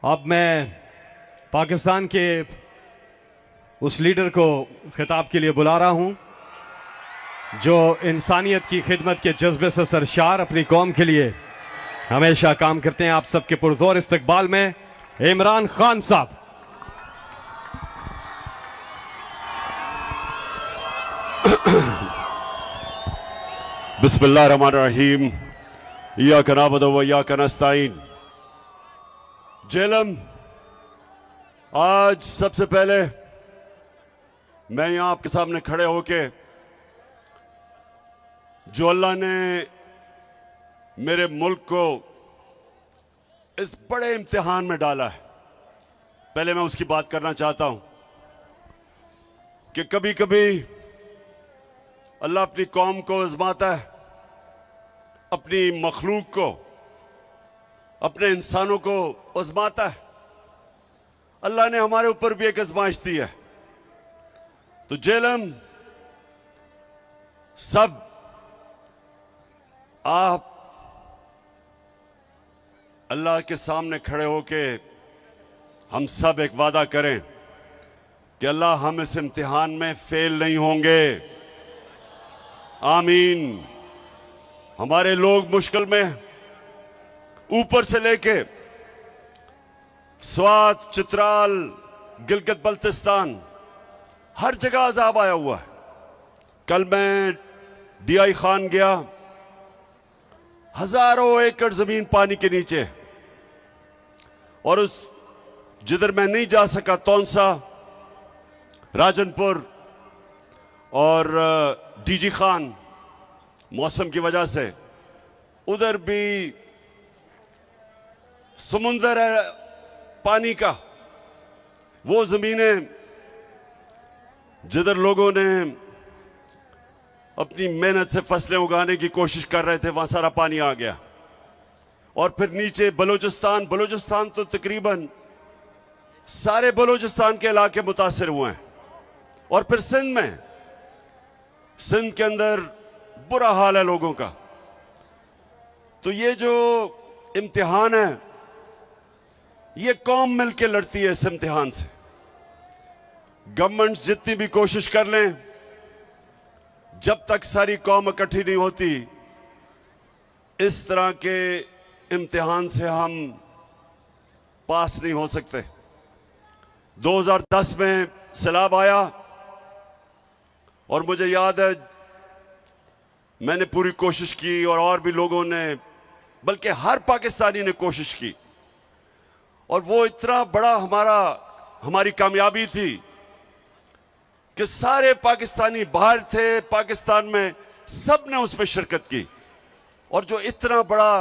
अब मैं पाकिस्तान के उस लीडर को खिताब के लिए बुला रहा हूं जो इंसानियत की खिदमत के जज्बे से सरशार अपनी कौम के लिए हमेशा काम करते हैं। आप सबके पुरजोर इस्तकबाल में इमरान खान साहब। बिस्मिल्लाहिर्रहमानिर्रहीम। इय्याका नअबुदु व इय्याका नस्तईन। जेलम, आज सबसे पहले मैं यहां आपके सामने खड़े होके जो अल्लाह ने मेरे मुल्क को इस बड़े इम्तिहान में डाला है, पहले मैं उसकी बात करना चाहता हूं कि कभी कभी अल्लाह अपनी कौम को आजमाता है, अपनी मखलूक को, अपने इंसानों को आजमाता है। अल्लाह ने हमारे ऊपर भी एक आजमाइश दी है। तो जेलम, सब आप अल्लाह के सामने खड़े होके हम सब एक वादा करें कि अल्लाह हम इस इम्तिहान में फेल नहीं होंगे। आमीन। हमारे लोग मुश्किल में, ऊपर से लेके स्वात, चित्राल, गिलगित बल्तिस्तान, हर जगह अजाब आया हुआ है। कल मैं डीआई खान गया, हजारों एकड़ जमीन पानी के नीचे, और उस जिधर मैं नहीं जा सका, तौनसा, राजनपुर और डीजी खान, मौसम की वजह से उधर भी समुंदर है पानी का। वो जमीनें जिधर लोगों ने अपनी मेहनत से फसलें उगाने की कोशिश कर रहे थे, वहां सारा पानी आ गया। और फिर नीचे बलूचिस्तान तो तकरीबन सारे बलूचिस्तान के इलाके मुतासिर हुए हैं। और फिर सिंध के अंदर बुरा हाल है लोगों का। तो ये जो इम्तिहान है, ये कौम मिलकर लड़ती है इस इम्तिहान से। गवर्नमेंट्स जितनी भी कोशिश कर लें, जब तक सारी कौम इकट्ठी नहीं होती, इस तरह के इम्तिहान से हम पास नहीं हो सकते। 2010 में सैलाब आया और मुझे याद है मैंने पूरी कोशिश की, और भी लोगों ने, बल्कि हर पाकिस्तानी ने कोशिश की। और वो इतना बड़ा हमारी कामयाबी थी कि सारे पाकिस्तानी बाहर थे, पाकिस्तान में सब ने उसमें शिरकत की। और जो इतना बड़ा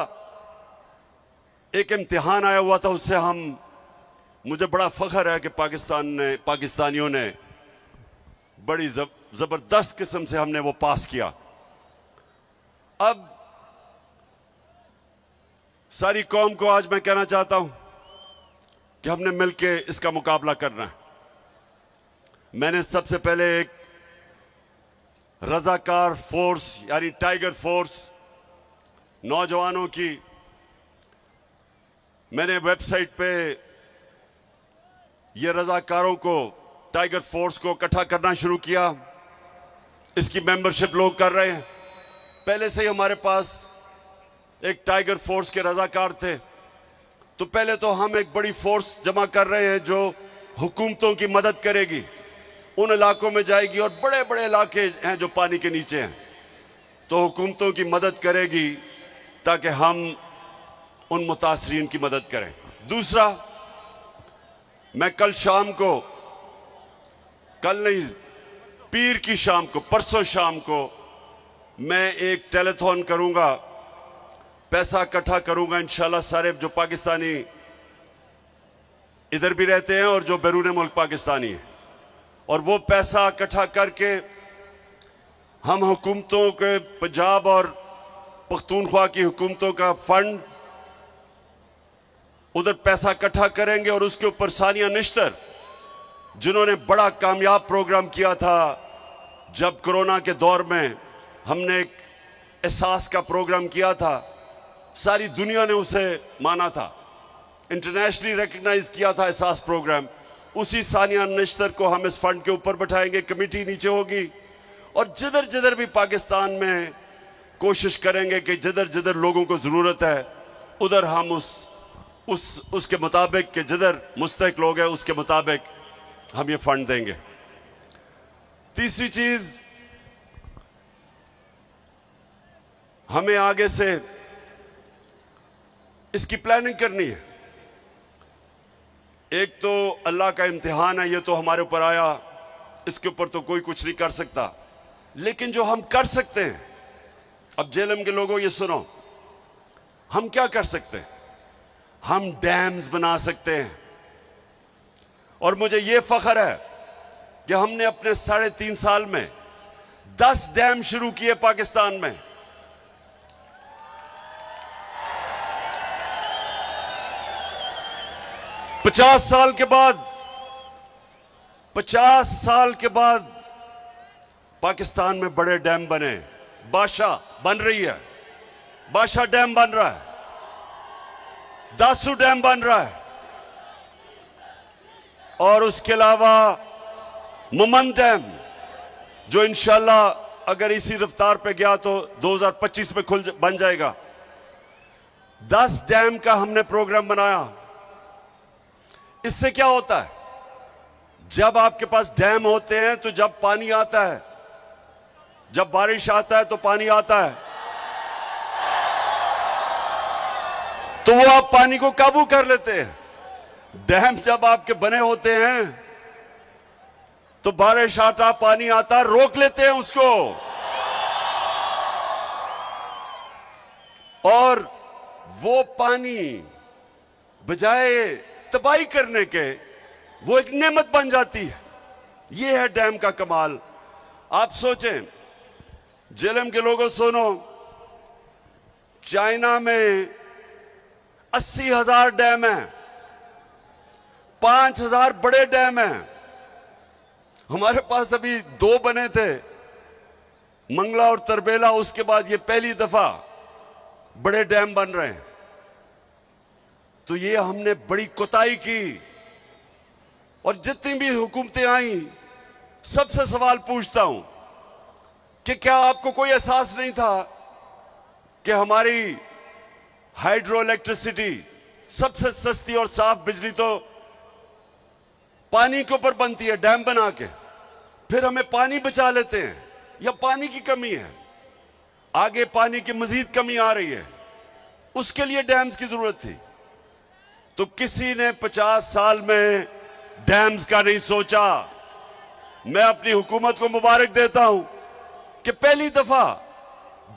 एक इम्तिहान आया हुआ था, उससे मुझे बड़ा फख्र है कि पाकिस्तानियों ने बड़ी जबरदस्त किस्म से हमने वो पास किया। अब सारी कौम को आज मैं कहना चाहता हूं कि हमने मिलके इसका मुकाबला करना है। मैंने सबसे पहले एक रजाकार फोर्स यानी टाइगर फोर्स नौजवानों की मैंने वेबसाइट पे ये रजाकारों को, टाइगर फोर्स को इकट्ठा करना शुरू किया। इसकी मेंबरशिप लोग कर रहे हैं। पहले से ही हमारे पास एक टाइगर फोर्स के रजाकार थे। तो पहले तो हम एक बड़ी फोर्स जमा कर रहे हैं जो हुकूमतों की मदद करेगी, उन इलाकों में जाएगी, और बड़े बड़े इलाके हैं जो पानी के नीचे हैं, तो हुकूमतों की मदद करेगी ताकि हम उन मुतासरीन की मदद करें। दूसरा, मैं कल शाम को, कल नहीं, पीर की शाम को, परसों शाम को मैं एक टेलीथॉन करूंगा, पैसा इकट्ठा करूंगा इंशाल्लाह। सारे जो पाकिस्तानी इधर भी रहते हैं और जो बैरून मुल्क पाकिस्तानी हैं, और वो पैसा इकट्ठा करके हम हुकूमतों के, पंजाब और पख्तूनख्वा की हुकूमतों का फंड, उधर पैसा इकट्ठा करेंगे। और उसके ऊपर सानिया निश्तर, जिन्होंने बड़ा कामयाब प्रोग्राम किया था जब कोरोना के दौर में हमने एक एहसास का प्रोग्राम किया था, सारी दुनिया ने उसे माना था। इंटरनेशनली रिकग्नाइज किया था एहसास प्रोग्राम, उसी सानिया नश्तर को हम इस फंड के ऊपर बैठाएंगे, कमेटी नीचे होगी और जिधर जिधर भी पाकिस्तान में कोशिश करेंगे कि जिधर जिधर लोगों को ज़रूरत है उधर हम उसके मुताबिक कि जिधर मुस्तहिक लोग हैं उसके मुताबिक हम ये फंड देंगे। तीसरी चीज, हमें आगे से इसकी प्लानिंग करनी है। एक तो अल्लाह का इम्तिहान है, ये तो हमारे ऊपर आया, इसके ऊपर तो कोई कुछ नहीं कर सकता, लेकिन जो हम कर सकते हैं, अब जेलम के लोगों ये सुनो, हम क्या कर सकते हैं? हम डैम्स बना सकते हैं। और मुझे ये फख्र है कि हमने अपने 3.5 साल में 10 डैम शुरू किए पाकिस्तान में। पचास साल के बाद पाकिस्तान में बड़े डैम बने। बादशाह बन रही है, बादशाह डैम बन रहा है, दासू डैम बन रहा है, और उसके अलावा मुमन डैम जो इंशाल्लाह अगर इसी रफ्तार पे गया तो 2025 में बन जाएगा। 10 डैम का हमने प्रोग्राम बनाया। इससे क्या होता है? जब आपके पास डैम होते हैं तो जब पानी आता है, जब बारिश आता है तो पानी आता है, तो वो आप पानी को काबू कर लेते हैं। डैम जब आपके बने होते हैं तो बारिश आता, पानी आता, रोक लेते हैं उसको, और वो पानी बजाय तबाही करने के वो एक नेमत बन जाती है। ये है डैम का कमाल। आप सोचें, जेलम के लोगों सुनो, चाइना में 80,000 डैम हैं, 5,000 बड़े डैम हैं। हमारे पास अभी 2 बने थे, मंगला और तरबेला, उसके बाद ये पहली दफा बड़े डैम बन रहे हैं। तो ये हमने बड़ी कोताही की, और जितनी भी हुकूमतें आई सबसे सवाल पूछता हूं कि क्या आपको कोई एहसास नहीं था कि हमारी हाइड्रो इलेक्ट्रिसिटी सबसे सस्ती और साफ बिजली तो पानी के ऊपर बनती है, डैम बना के, फिर हमें पानी बचा लेते हैं, या पानी की कमी है, आगे पानी की मजीद कमी आ रही है, उसके लिए डैम्स की जरूरत थी। तो किसी ने 50 साल में डैम्स का नहीं सोचा। मैं अपनी हुकूमत को मुबारक देता हूं कि पहली दफा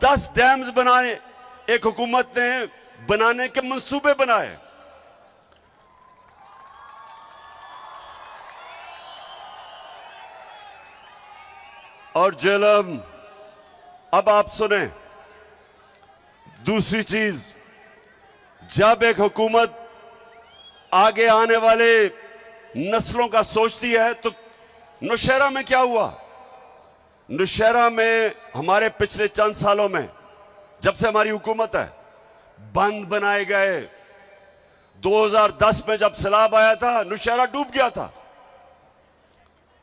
10 डैम्स बनाए एक हुकूमत ने, बनाने के मंसूबे बनाए। और जेलम, अब आप सुने दूसरी चीज, जब एक हुकूमत आगे आने वाले नस्लों का सोचती है, तो नौशहरा में क्या हुआ? नौशहरा में हमारे पिछले चंद सालों में, जब से हमारी हुकूमत है, बंद बनाए गए। 2010 में जब सैलाब आया था, नौशहरा डूब गया था।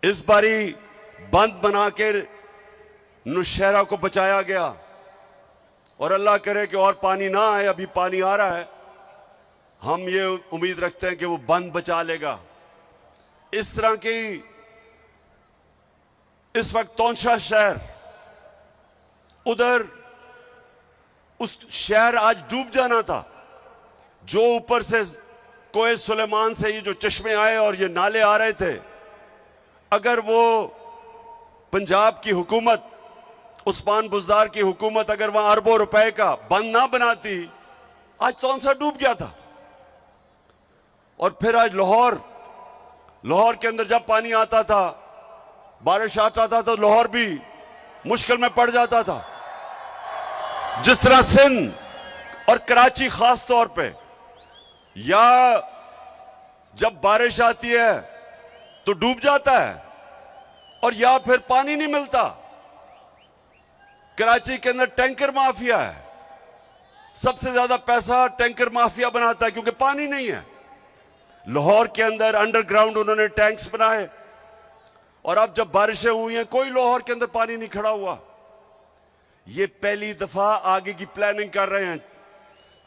इस बारी बंद बना के नौशहरा को बचाया गया, और अल्लाह करे कि और पानी ना आए। अभी पानी आ रहा है, हम ये उम्मीद रखते हैं कि वो बंद बचा लेगा। इस तरह की इस वक्त तौंशा शहर, उधर उस शहर आज डूब जाना था, जो ऊपर से कोए सुलेमान से ये जो चश्मे आए और ये नाले आ रहे थे, अगर वो पंजाब की हुकूमत, उस्मान बुज़दार की हुकूमत अगर वहां अरबों रुपए का बंद ना बनाती, आज तौंसा डूब गया था। और फिर आज लाहौर के अंदर जब पानी आता था, बारिश आता था, तो लाहौर भी मुश्किल में पड़ जाता था। जिस तरह सिंध और कराची खास तौर पे, या जब बारिश आती है तो डूब जाता है, और या फिर पानी नहीं मिलता। कराची के अंदर टैंकर माफिया है, सबसे ज्यादा पैसा टैंकर माफिया बनाता है, क्योंकि पानी नहीं है। लाहौर के अंदर अंडरग्राउंड उन्होंने टैंक्स बनाए, और अब जब बारिशें हुई हैं कोई लाहौर के अंदर पानी नहीं खड़ा हुआ। ये पहली दफा आगे की प्लानिंग कर रहे हैं।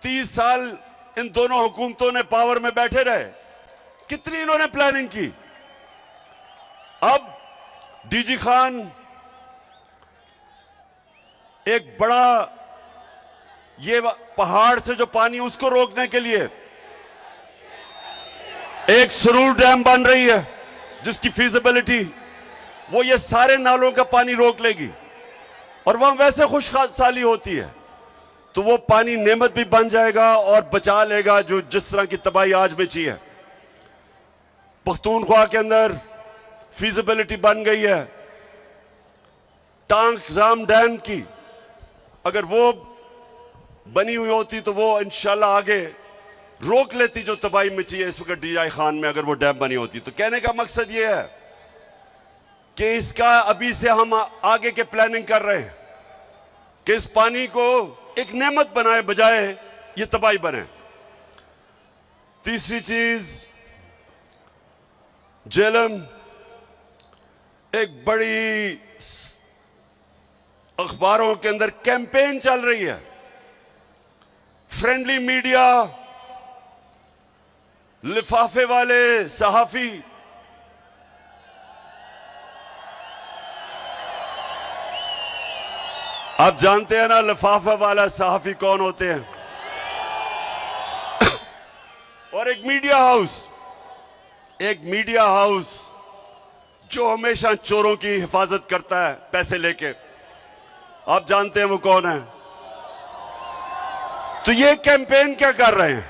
30 साल इन दोनों हुकूमतों ने पावर में बैठे रहे, कितनी इन्होंने प्लानिंग की। अब डीजी खान एक बड़ा, ये पहाड़ से जो पानी उसको रोकने के लिए एक सुरूर डैम बन रही है, जिसकी फीजिबिलिटी वो ये सारे नालों का पानी रोक लेगी, और वहां वैसे खुशहाली होती है, तो वो पानी नेमत भी बन जाएगा और बचा लेगा जो जिस तरह की तबाही आज मची है। पख्तूनख्वा के अंदर फीजिबिलिटी बन गई है टांग जाम डैम की, अगर वो बनी हुई होती तो वो इंशाल्लाह आगे रोक लेती जो तबाही मची है इस वक्त डीआई खान में, अगर वो डैम बनी होती। तो कहने का मकसद ये है कि इसका अभी से हम आगे के प्लानिंग कर रहे हैं कि इस पानी को एक नेमत बनाए बजाय ये तबाही बने। तीसरी चीज, जेलम एक बड़ी अखबारों के अंदर कैंपेन चल रही है, फ्रेंडली मीडिया, लिफाफे वाले सहाफी, आप जानते हैं ना लिफाफा वाला सहाफी कौन होते हैं। और एक मीडिया हाउस जो हमेशा चोरों की हिफाजत करता है पैसे लेके, आप जानते हैं वो कौन है। तो ये कैंपेन क्या कर रहे हैं,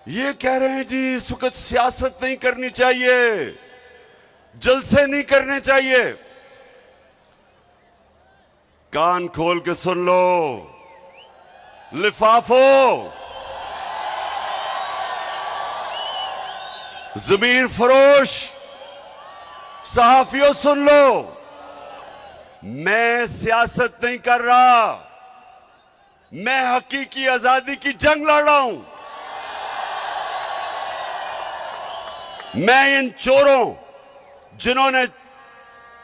ये कह रहे हैं जी इस वक्त सियासत नहीं करनी चाहिए, जलसे नहीं करने चाहिए। कान खोल के सुन लो लिफाफो, जमीर फरोश सहाफियों सुन लो, मैं सियासत नहीं कर रहा, मैं हकीकी आजादी की जंग लड़ रहा हूं। मैं इन चोरों जिन्होंने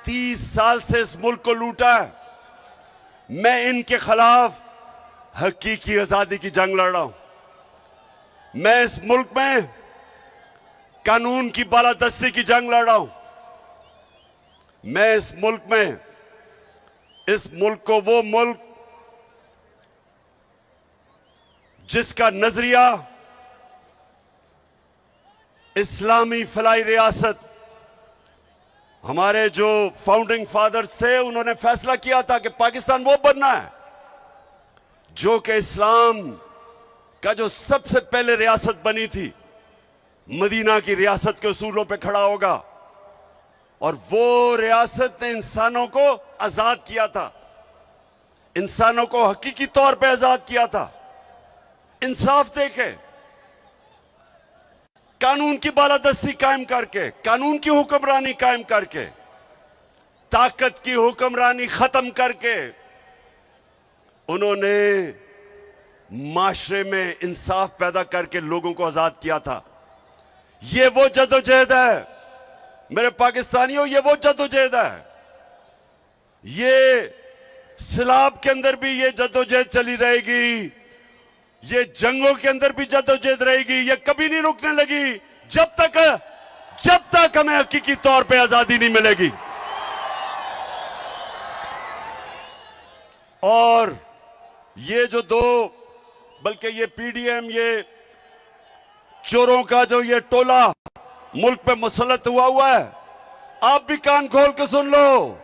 30 साल से इस मुल्क को लूटा है, मैं इनके खिलाफ हकीकी आजादी की जंग लड़ रहा हूं। मैं इस मुल्क में कानून की बालादस्ती की जंग लड़ रहा हूं। मैं इस मुल्क को वो मुल्क जिसका नजरिया इस्लामी फलाई रियासत, हमारे जो फाउंडिंग फादर्स थे उन्होंने फैसला किया था कि पाकिस्तान वो बनना है जो कि इस्लाम का जो सबसे पहले रियासत बनी थी, मदीना की रियासत के उसूलों पे खड़ा होगा, और वो रियासत ने इंसानों को आजाद किया था, इंसानों को हकीकी तौर पे आजाद किया था। इंसाफ देके, कानून की बालादस्ती कायम करके, कानून की हुक्मरानी कायम करके, ताकत की हुक्मरानी खत्म करके उन्होंने माशरे में इंसाफ पैदा करके लोगों को आजाद किया था। ये वो जदोजहद है मेरे पाकिस्तानियों, ये वो जदोजहद है। ये सिलाब के अंदर भी ये जदोजहद चली रहेगी, ये जंगों के अंदर भी जदोजहद रहेगी, ये कभी नहीं रुकने लगी जब तक हमें हकीकी तौर पे आजादी नहीं मिलेगी। और ये जो बल्कि ये पीडीएम, ये चोरों का जो ये टोला मुल्क पे मुसल्लत हुआ है, आप भी कान खोल के सुन लो,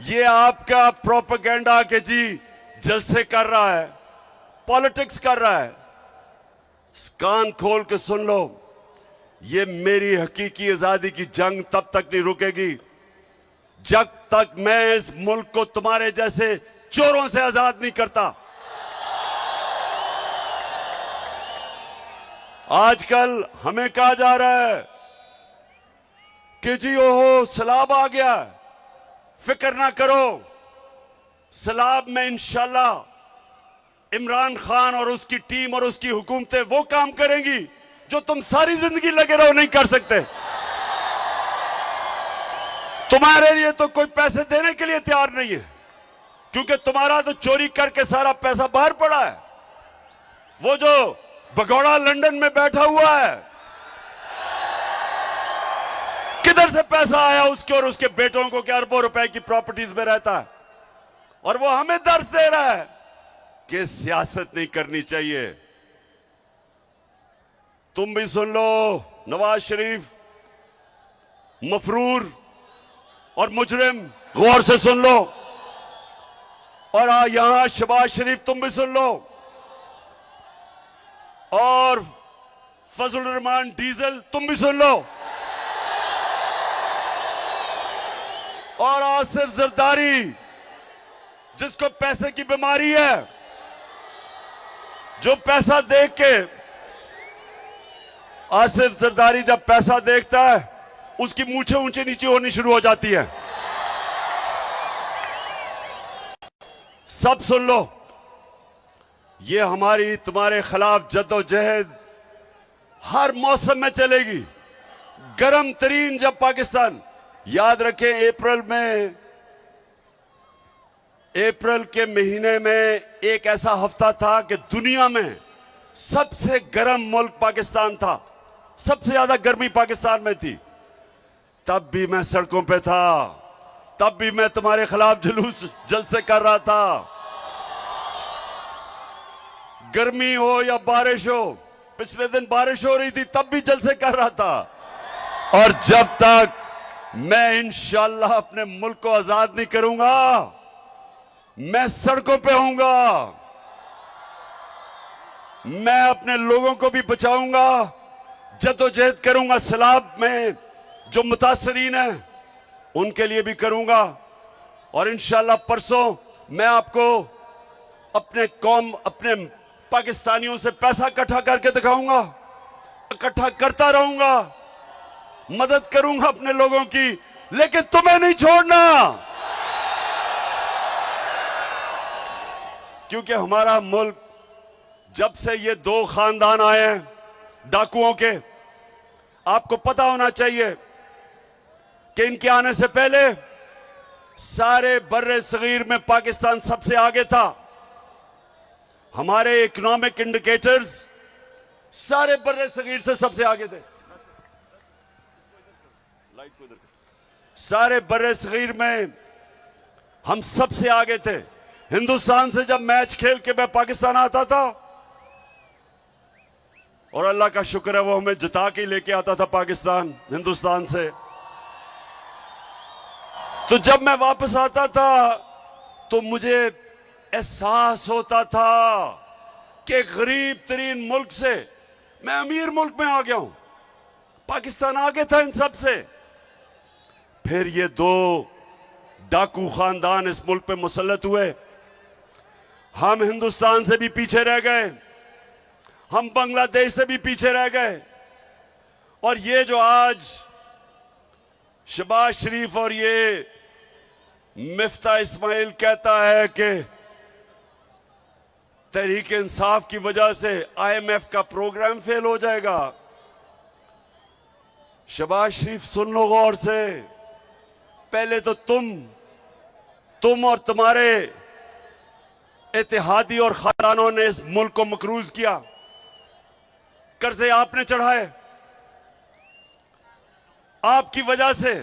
ये आपका प्रोपेगेंडा के जी जलसे कर रहा है, पॉलिटिक्स कर रहा है। कान खोल के सुन लो, ये मेरी हकीकी आजादी की जंग तब तक नहीं रुकेगी जब तक मैं इस मुल्क को तुम्हारे जैसे चोरों से आजाद नहीं करता। आजकल हमें कहा जा रहा है कि जी ओहो सैलाब आ गया, फिक्र ना करो, सैलाब में इंशाल्लाह इमरान खान और उसकी टीम और उसकी हुकूमतें वो काम करेंगी जो तुम सारी जिंदगी लगे रहो नहीं कर सकते। तुम्हारे लिए तो कोई पैसे देने के लिए तैयार नहीं है, क्योंकि तुम्हारा तो चोरी करके सारा पैसा बाहर पड़ा है। वो जो भगोड़ा लंदन में बैठा हुआ है, किधर से पैसा आया उसके और उसके बेटों को कि अरबों रुपए की प्रॉपर्टीज में रहता है, और वो हमें दर्ज दे रहा है कि सियासत नहीं करनी चाहिए। तुम भी सुन लो, नवाज शरीफ मफरूर और मुजरिम, गौर से सुन लो। और यहां शहबाज शरीफ तुम भी सुन लो, और फजल रहमान डीजल तुम भी सुन लो, और आसिफ जरदारी जिसको पैसे की बीमारी है, जो पैसा देख के, आसिफ जरदारी जब पैसा देखता है उसकी मूछें ऊंची नीचे होनी शुरू हो जाती है। सब सुन लो, ये हमारी तुम्हारे खिलाफ जद्दोजहद हर मौसम में चलेगी। गर्म तरीन जब पाकिस्तान, याद रखें अप्रैल के महीने में एक ऐसा हफ्ता था कि दुनिया में सबसे गर्म मुल्क पाकिस्तान था, सबसे ज्यादा गर्मी पाकिस्तान में थी। तब भी मैं सड़कों पे था, तब भी मैं तुम्हारे खिलाफ जुलूस जलसे कर रहा था। गर्मी हो या बारिश हो, पिछले दिन बारिश हो रही थी तब भी जलसे कर रहा था। और जब तक मैं इंशाअल्लाह अपने मुल्क को आजाद नहीं करूंगा, मैं सड़कों पे होऊंगा, मैं अपने लोगों को भी बचाऊंगा, जद्दोजहद करूंगा, सैलाब में जो मुतासरीन हैं उनके लिए भी करूंगा। और इंशाअल्लाह परसों मैं आपको अपने पाकिस्तानियों से पैसा इकट्ठा करके दिखाऊंगा, इकट्ठा करता रहूंगा, मदद करूंगा अपने लोगों की, लेकिन तुम्हें नहीं छोड़ना, क्योंकि हमारा मुल्क जब से ये दो खानदान आए हैं डाकुओं के, आपको पता होना चाहिए कि इनके आने से पहले सारे बर्रे सगीर में पाकिस्तान सबसे आगे था। हमारे इकोनॉमिक इंडिकेटर्स सारे बर्रे सगीर से सबसे आगे थे। सारे बर्रे सगीर में हम सबसे आगे थे। हिंदुस्तान से जब मैच खेल के मैं पाकिस्तान आता था, और अल्लाह का शुक्र है वो हमें जिता के लेके आता था पाकिस्तान हिंदुस्तान से, तो जब मैं वापस आता था तो मुझे एहसास होता था कि गरीब तरीन मुल्क से मैं अमीर मुल्क में आ गया हूं। पाकिस्तान आगे था इन सब से। फिर ये दो डाकू खानदान इस मुल्क पे मुसल्लत हुए, हम हिंदुस्तान से भी पीछे रह गए, हम बांग्लादेश से भी पीछे रह गए। और ये जो आज शहबाज शरीफ और ये मिफ्ता इस्माइल कहता है कि तहरीक इंसाफ की वजह से IMF का प्रोग्राम फेल हो जाएगा, शहबाज शरीफ सुन लो गौर से, पहले तो तुम और तुम्हारे इत्तेहादी और खानदानों ने इस मुल्क को मकरूज किया, कर्जे आपने चढ़ाए, आपकी वजह से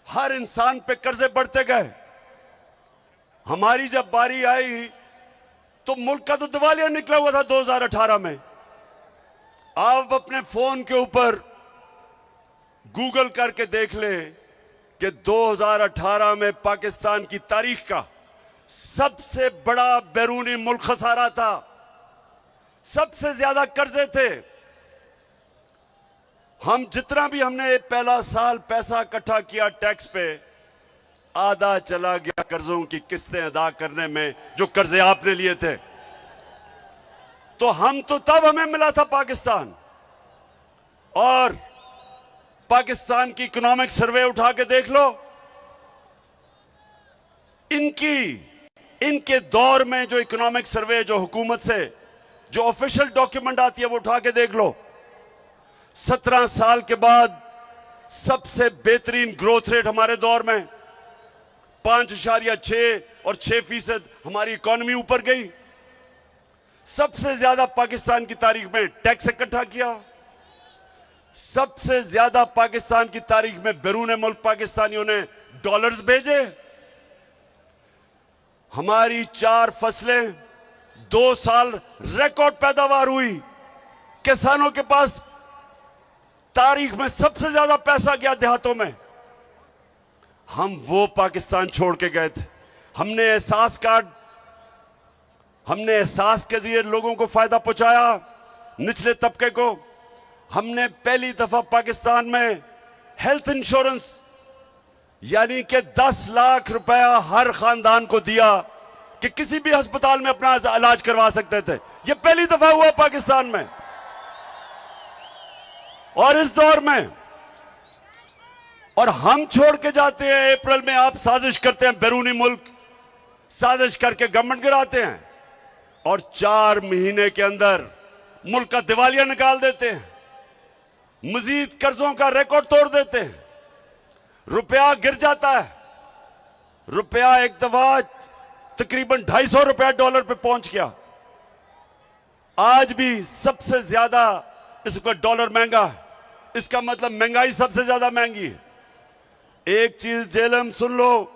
हर इंसान पे कर्जे बढ़ते गए। हमारी जब बारी आई तो मुल्क का तो दिवालिया निकला हुआ था 2018 में। आप अपने फोन के ऊपर गूगल करके देख ले कि 2018 में पाकिस्तान की तारीख का सबसे बड़ा बैरूनी मुल्क खसारा था, सबसे ज्यादा कर्जे थे। हम जितना भी हमने पहला साल पैसा इकट्ठा किया टैक्स पे, आधा चला गया कर्जों की किस्तें अदा करने में जो कर्जे आपने लिए थे। तो तब हमें मिला था पाकिस्तान। और पाकिस्तान की इकोनॉमिक सर्वे उठा के देख लो, इनके दौर में जो इकोनॉमिक सर्वे जो हुकूमत से जो ऑफिशियल डॉक्यूमेंट आती है वो उठा के देख लो, 17 साल के बाद सबसे बेहतरीन ग्रोथ रेट हमारे दौर में 5.6 और 6% हमारी इकोनॉमी ऊपर गई। सबसे ज्यादा पाकिस्तान की तारीख में टैक्स इकट्ठा किया। सबसे ज्यादा पाकिस्तान की तारीख में बैरून मुल्क पाकिस्तानियों ने डॉलर्स भेजे। हमारी 4 फसलें 2 साल रिकॉर्ड पैदावार हुई। किसानों के पास तारीख में सबसे ज्यादा पैसा गया देहातों में। हम वो पाकिस्तान छोड़ के गए थे। हमने एहसास के जरिए लोगों को फायदा पहुंचाया, निचले तबके को। हमने पहली दफा पाकिस्तान में हेल्थ इंश्योरेंस यानी कि 10 लाख रुपया हर खानदान को दिया कि किसी भी अस्पताल में अपना इलाज करवा सकते थे। यह पहली दफा हुआ पाकिस्तान में। और इस दौर में और हम छोड़ के जाते हैं। अप्रैल में आप साजिश करते हैं, बैरूनी मुल्क साजिश करके गवर्नमेंट गिराते हैं और 4 महीने के अंदर मुल्क का दिवालिया निकाल देते हैं। मजीद कर्जों का रिकॉर्ड तोड़ देते हैं। रुपया गिर जाता है। रुपया एक दफा तकरीबन 250 रुपया डॉलर पे पहुंच गया। आज भी सबसे ज्यादा इस वक्त डॉलर महंगा है। इसका मतलब महंगाई सबसे ज्यादा महंगी है। एक चीज जेलम सुन लो,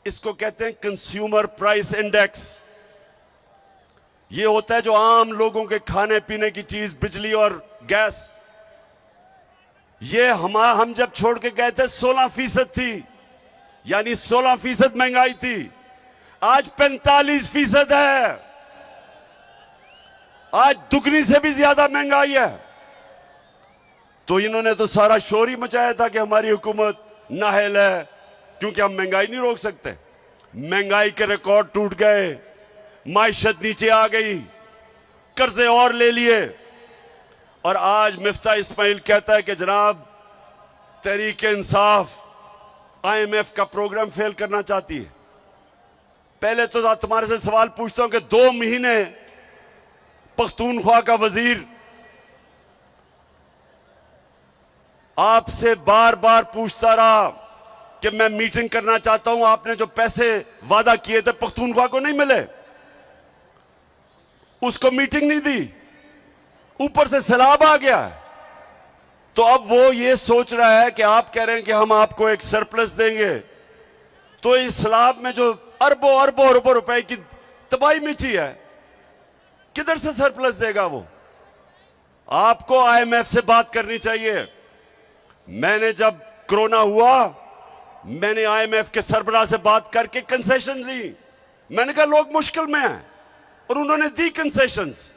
इसको कहते हैं कंज्यूमर प्राइस इंडेक्स। ये होता है जो आम लोगों के खाने पीने की चीज, बिजली और गैस। ये हम जब छोड़ के गए थे 16% थी, यानी 16% महंगाई थी। आज 45% है। आज दुगनी से भी ज्यादा महंगाई है। तो इन्होंने तो सारा शोर ही मचाया था कि हमारी हुकूमत नाअहल है क्योंकि हम महंगाई नहीं रोक सकते। महंगाई के रिकॉर्ड टूट गए, माइशत नीचे आ गई, कर्जे और ले लिए। और आज मिफ्ता इस्माइल कहता है कि जनाब तहरीक इंसाफ IMF का प्रोग्राम फेल करना चाहती है। पहले तो तुम्हारे से सवाल पूछता हूं कि 2 महीने पख्तूनख्वा का वजीर आपसे बार बार पूछता रहा कि मैं मीटिंग करना चाहता हूं। आपने जो पैसे वादा किए थे पख्तूनख्वा को नहीं मिले, उसको मीटिंग नहीं दी। ऊपर से सैलाब आ गया। तो अब वो ये सोच रहा है कि आप कह रहे हैं कि हम आपको एक सरप्लस देंगे, तो इस सैलाब में जो अरबों अरबों अरबों रुपए की तबाही मची है, किधर से सरप्लस देगा वो? आपको IMF से बात करनी चाहिए। मैंने जब कोरोना हुआ, मैंने IMF के सरबराह से बात करके कंसेशन ली। मैंने कहा लोग मुश्किल में हैं और उन्होंने दी कंसेशंस।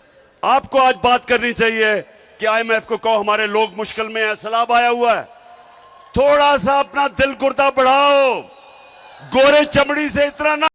आपको आज बात करनी चाहिए कि IMF को कहो हमारे लोग मुश्किल में हैं, सैलाब आया हुआ है। थोड़ा सा अपना दिल गुर्दा बढ़ाओ, गोरे चमड़ी से इतना ना